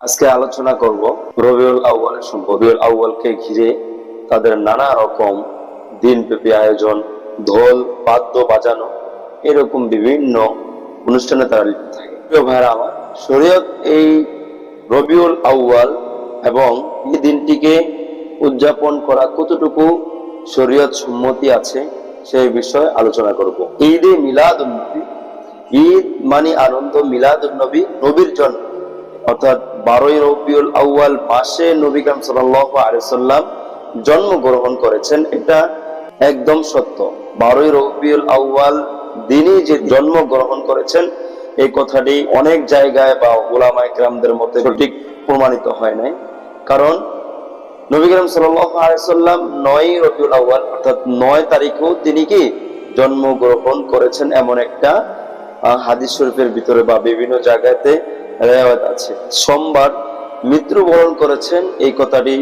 আজকে আলোচনা করব রবিউল আউয়ালের সম্পর্কে। রবিউল আউয়ালকে ঘিরে তাদের নানা রকম দিনব্যাপী আয়োজন, ঢোল বাদ্য বাজানো, এরকম বিভিন্ন অনুষ্ঠানে তারা লিপ্ত থাকে। প্রিয় ভাইরা আমার, শরীয়ত এই রবিউল আউয়াল এবং এই দিনটিকে উদযাপন করা কতটুকু শরীয়ত সম্মতি আছে সেই বিষয়ে আলোচনা করব। ঈদে মিলাদুন নবী, ঈদ মানে আনন্দ, মিলাদুন নবী নবীর জন্ম, অর্থাৎ 12ই রবিউল আউয়াল মাসে নবী করিম সাল্লাল্লাহু আলাইহি ওয়াসাল্লাম জন্মগ্রহণ করেছেন, এটা একদম সত্য। 12ই রবিউল আউয়াল দিনই যে জন্মগ্রহণ করেছেন, এই কথাটি অনেক জায়গায় বা উলামায়ে কেরামদের মতে সঠিক প্রমাণিত হয় নাই। কারণ নবী করিম সাল্লাল্লাহু আলাইহি ওয়াসাল্লাম 9ই রবিউল আউয়াল অর্থাৎ 9 তারিখেও তিনি কি জন্মগ্রহণ করেছেন, এমন একটা হাদিস শরীফের ভিতরে বা বিভিন্ন জায়গাতে রিওয়ায়াত আছে। সোমবার মৃত্যুবরণ করেছেন, এই কথাটি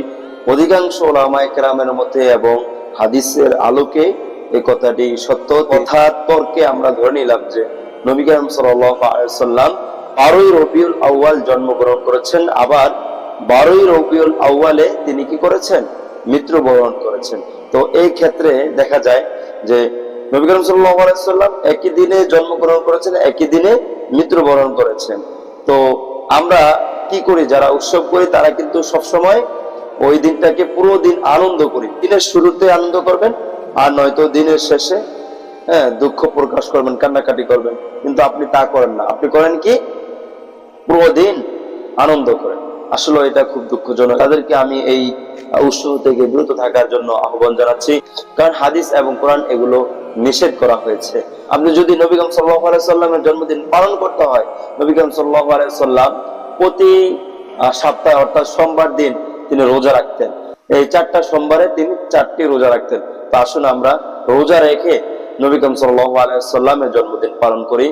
অধিকাংশ উলামায়ে কেরামের মতে এবং হাদিসের আলোকে এই কথাটি সত্য। কথার তর্কে আমরা ধরে নিলাম যে নবী করিম সাল্লাল্লাহু আলাইহি ওয়াসাল্লাম 12ই রবিউল আউয়াল জন্মগ্রহণ করেছেন, আবার 12ই রবিউল আউয়ালে তিনি কি করেছেন, মৃত্যুবরণ করেছেন। তো এই ক্ষেত্রে দেখা যায় যে নবী করিম সাল্লাল্লাহু আলাইহি ওয়াসাল্লাম একই দিনে জন্মগ্রহণ করেছেন, একই দিনে মৃত্যুবরণ করেছেন। তো আমরা কি করি, যারা উৎসব করি তারা কিন্তু সবসময় ওই দিনটাকে পুরো দিন আনন্দ করি। দিনের শুরুতে আনন্দ করবেন, আর নয়তো দিনের শেষে দুঃখ প্রকাশ করবেন, কান্নাকাটি করবেন। কিন্তু আপনি তা করেন না, আপনি করেন কি পুরো দিন আনন্দ করেন। আসলে এটা খুব দুঃখজনক। তাদেরকে আমি এই উৎসব থেকে বিরত থাকার জন্য আহ্বান জানাচ্ছি, কারণ হাদিস এবং কোরআন এগুলো নিষেধ করা হয়েছে। আপনি যদি নবী করিম সাল্লাল্লাহু আলাইহি সাল্লামের জন্মদিন পালন করতে হয়, নবী করিম সাল্লাল্লাহু আলাইহি সাল্লাম প্রতি সপ্তাহে অর্থাৎ সোমবার দিন তিনি রোজা রাখতেন। এই 4টা সোমবারে তিনি 4টি রোজা রাখতেন। তো আসুন আমরা রোজা রেখে নবী করিম সাল্লাল্লাহু আলাইহি সাল্লামের জন্মদিন পালন করি।